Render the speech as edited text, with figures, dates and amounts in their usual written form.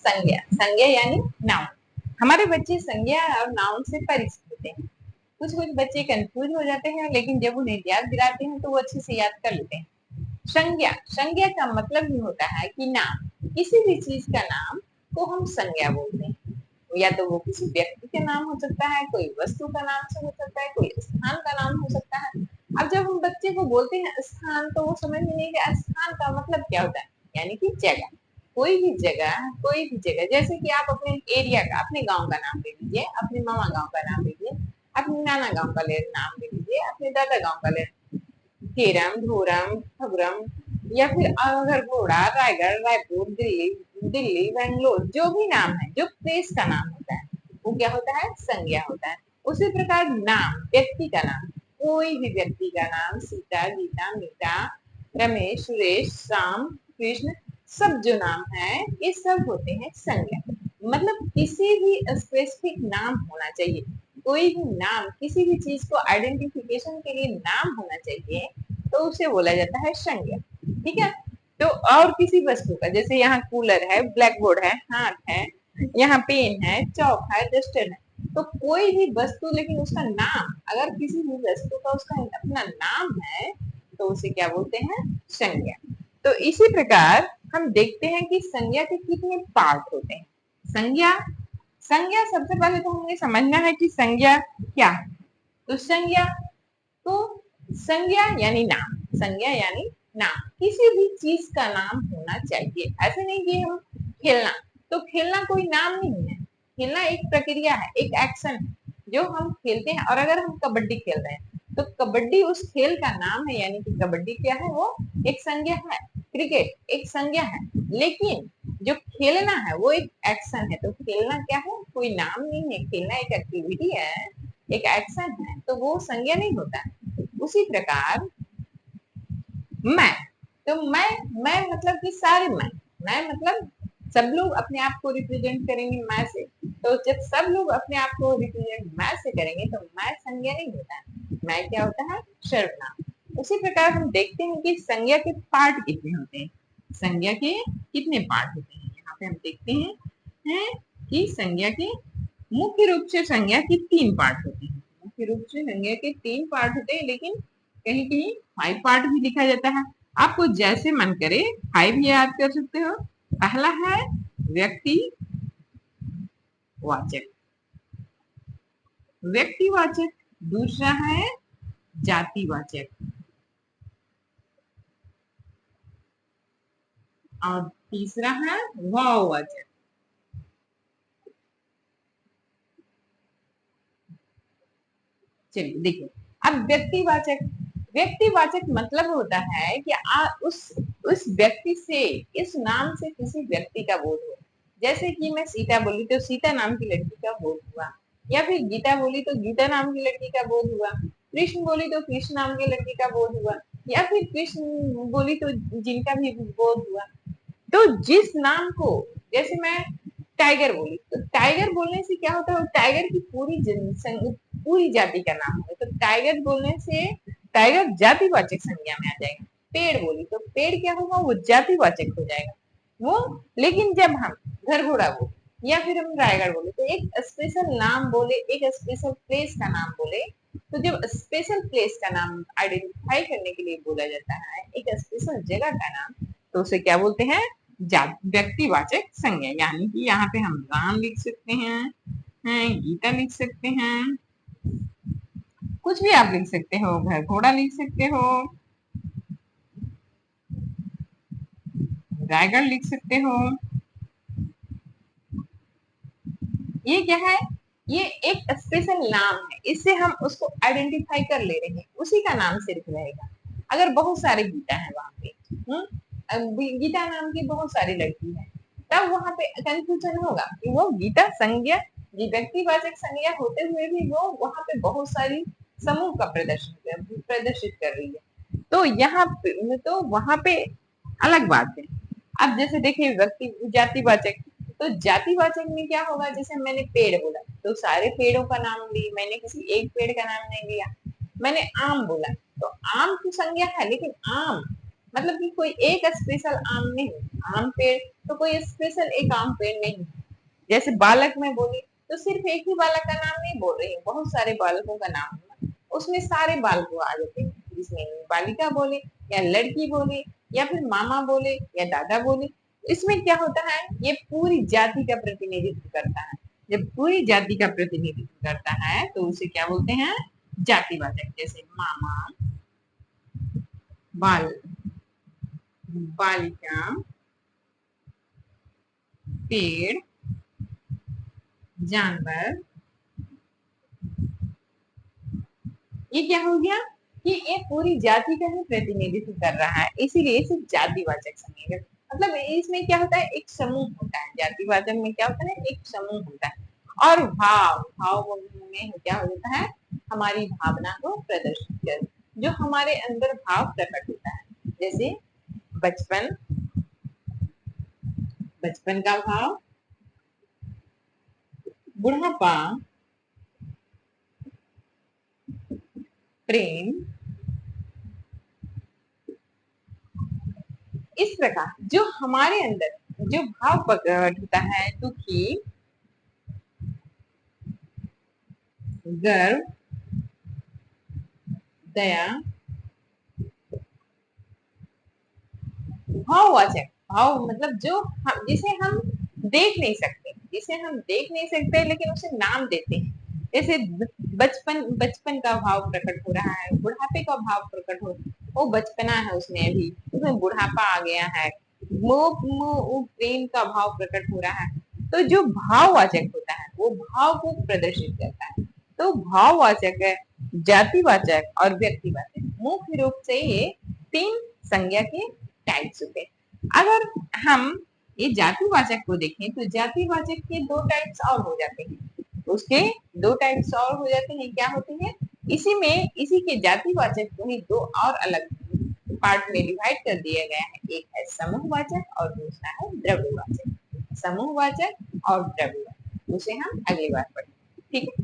संज्ञा। संज्ञा यानी नाउन। हमारे बच्चे संज्ञा और नाउन से परिचित होते हैं। कुछ कुछ बच्चे कंफ्यूज हो जाते हैं, लेकिन जब उन्हें याद दिलाते हैं तो वो अच्छे से याद कर लेते हैं। संज्ञा, संज्ञा का मतलब ही होता है कि नाम, किसी भी चीज का नाम को हम संज्ञा बोलते हैं। या तो वो किसी व्यक्ति का नाम हो सकता है, कोई वस्तु का नाम से हो सकता है, कोई स्थान का नाम हो सकता है। अब जब हम बच्चे को बोलते हैं स्थान, तो वो समझ में नहीं कि स्थान का मतलब क्या होता है, यानी कि जगह। कोई भी जगह, कोई भी जगह, जैसे कि आप अपने एरिया का, अपने गांव का नाम ले लीजिए, अपने मामा गांव का नाम लीजिए, अपने नाना गांव का नाम ले लीजिए, अपने दादा गांव का ले, केरम, धोरम, खबरम, या फिर अगर घोड़ा, रायगढ़, रायपुर, दिल्ली, दिल्ली, बेंगलोर, जो भी नाम है, जो प्लेस का नाम होता है, वो क्या होता है, संज्ञा होता है। उसी प्रकार नाम, व्यक्ति का नाम, कोई भी व्यक्ति का नाम, सीता, गीता, मीता, रमेश, सुरेश, श्याम, कृष्ण, सब जो नाम है, ये सब होते हैं संज्ञा। मतलब किसी भी स्पेसिफिक नाम होना चाहिए, कोई भी नाम, किसी भी चीज को आइडेंटिफिकेशन के लिए नाम होना चाहिए, तो उसे बोला जाता है संज्ञा। ठीक है। तो और किसी वस्तु का, जैसे यहाँ कूलर है, ब्लैक बोर्ड है, हाथ है, यहाँ पेन है, चौक है, डस्टर है, तो कोई भी वस्तु, लेकिन उसका नाम, अगर किसी भी वस्तु का उसका अपना नाम है, तो उसे क्या बोलते हैं, संज्ञा। तो इसी प्रकार हम देखते हैं कि संज्ञा के कितने पार्ट होते हैं। संज्ञा, संज्ञा सबसे पहले तो हमें समझना है कि संज्ञा क्या है। तो संज्ञा, तो संज्ञा यानी नाम, संज्ञा यानी नाम, किसी भी चीज का नाम होना चाहिए। ऐसे नहीं कि हम खेलना, तो खेलना कोई नाम नहीं है, खेलना एक प्रक्रिया है, एक एक्शन है जो हम खेलते हैं। और अगर हम कबड्डी खेल रहे हैं, तो कबड्डी उस खेल का नाम है, यानी कि कबड्डी क्या है, वो एक संज्ञा है। क्रिकेट एक संज्ञा है, लेकिन जो खेलना है वो एक एक्शन है। तो खेलना क्या है, कोई नाम नहीं है, खेलना एक एक्टिविटी है, एक एक्शन है, तो वो संज्ञा नहीं होता है। उसी प्रकार मैं, तो मैं मतलब कि सारे मैं मतलब सब लोग अपने आप को रिप्रेजेंट करेंगे मैं से। तो जब सब लोग अपने आप को रिप्रेजेंट मैं से करेंगे, तो मैं संज्ञा नहीं होता है, मैं क्या होता है, सर्वनाम। उसी प्रकार हम देखते हैं कि संज्ञा के पार्ट कितने होते हैं। संज्ञा के कितने पार्ट होते हैं, यहाँ पे हम देखते हैं कि संज्ञा के मुख्य रूप से संज्ञा के 3 पार्ट होते हैं। मुख्य रूप से संज्ञा के 3 पार्ट होते हैं, लेकिन कहीं कहीं 5 पार्ट भी लिखा जाता है। आपको जैसे मन करे 5 भी याद कर सकते हो। पहला है व्यक्ति वाचक, व्यक्तिवाचक। दूसरा है जातिवाचक, और तीसरा है भाववाचक। चलिए देखिए, अब व्यक्तिवाचक, व्यक्तिवाचक मतलब होता है कि उस व्यक्ति से, इस नाम से किसी व्यक्ति का बोध हो। जैसे कि मैं सीता बोली तो सीता नाम की लड़की का बोध हुआ, या फिर गीता बोली तो गीता नाम की लड़की का बोध हुआ, कृष्ण बोली तो कृष्ण नाम की लड़की का बोध हुआ, या फिर कृष्ण बोली तो जिनका भी बोध हुआ। तो जिस नाम को, जैसे मैं टाइगर बोली, तो टाइगर बोलने से क्या होता है, टाइगर की पूरी जाति का नाम है, तो टाइगर बोलने से टाइगर जातिवाचक संज्ञा में आ जाएगा। पेड़ बोली तो पेड़ क्या होगा, वो जातिवाचक हो जाएगा वो। लेकिन जब हम घर घोड़ा बोले, या फिर हम रायगढ़ बोले, तो एक स्पेशल नाम बोले, एक स्पेशल प्लेस का नाम बोले, तो जब स्पेशल प्लेस का नाम आइडेंटिफाई करने के लिए बोला जाता है, एक स्पेशल जगह का नाम, तो उसे क्या बोलते हैं, व्यक्तिवाचक संज्ञा। यानी कि यहाँ पे हम राम लिख सकते हैं, गीता लिख सकते हैं, कुछ भी आप लिख सकते हो, घर घोड़ा लिख सकते हो, रायगढ़ लिख सकते हो। ये क्या है, ये एक स्पेशल नाम है, इससे हम उसको आइडेंटिफाई कर ले रहे हैं, उसी का नाम सिर्फ रहेगा। अगर बहुत सारे गीता है वहां पे, गीता नाम की बहुत सारी लड़की है, तब वहां पे कंफ्यूजन होगा कि वो गीता संज्ञा, व्यक्तिवाचक संज्ञा होते हुए भी वो वहां पे बहुत सारी समूह का प्रदर्शित कर रही है। तो यहाँ पे, तो वहां पे अलग बात है। अब जैसे देखिए व्यक्ति जातिवाचक, तो जातिवाचक में क्या होगा, जैसे मैंने पेड़ बोला तो सारे पेड़ों का नाम ली, मैंने किसी एक पेड़ का नाम नहीं लिया। मैंने आम बोला तो आम की संज्ञा है, लेकिन आम मतलब कि कोई एक स्पेशल आम नहीं, आम पेड़ तो कोई स्पेशल एक आम पेड़ नहीं है। जैसे बालक में बोली तो सिर्फ एक ही बालक का नाम नहीं बोल रही हूँ, बहुत सारे बालकों का नाम है, उसमें सारे बालक आ जाते हैं, जिसमें बालिका बोले या लड़की बोले या फिर मामा बोले या दादा बोले। इसमें क्या होता है, ये पूरी जाति का प्रतिनिधित्व करता है। जब पूरी जाति का प्रतिनिधित्व करता है तो उसे क्या बोलते हैं, जातिवाचक। जैसे मामा, बाल, बालिका, पेड़, जानवर। ये क्या हो गया कि ये पूरी जाति का ही प्रतिनिधित्व कर रहा है, इसीलिए इसे जातिवाचक संज्ञा। मतलब इसमें क्या होता है, एक समूह होता है। जातिवाचक में क्या होता है, एक समूह होता है। और भाव, भाव में क्या हो जाता है, हमारी भावना को प्रदर्शित कर, जो हमारे अंदर भाव प्रकट होता है। जैसे बचपन, बचपन का भाव, बुढ़ापा, प्रेम। इस प्रकार जो हमारे अंदर जो भाव प्रकट होता है, दुखी, गर्व, दया, भाववाचक। भाव मतलब जो हम, जिसे हम देख नहीं सकते, जिसे हम देख नहीं सकते लेकिन उसे नाम देते हैं। जैसे बचपन, बचपन का भाव प्रकट हो रहा है, बुढ़ापे का भाव प्रकट हो, वो बचपना है उसमें, अभी उसमें बुढ़ापा आ गया है। वो प्रेम का भाव प्रकट हो रहा है। तो जो भाववाचक होता है वो भाव को प्रदर्शित करता है। तो भाववाचक है, जातिवाचक और व्यक्तिवाचक, मुख्य रूप से ये तीन संज्ञा के टाइप्स होते हैं। अगर हम ये जातिवाचक को देखें तो जातिवाचक के दो टाइप्स और हो जाते हैं, उसके दो टाइप्स और हो जाते हैं। क्या होते हैं, इसी में इसी के जातिवाचक को ही दो और अलग पार्ट में डिवाइड कर दिया गया है। एक है समूहवाचक और दूसरा है द्रव्यवाचक। समूहवाचक और द्रव्यवाचक, उसे हम अगली बार पढ़ेंगे। ठीक है।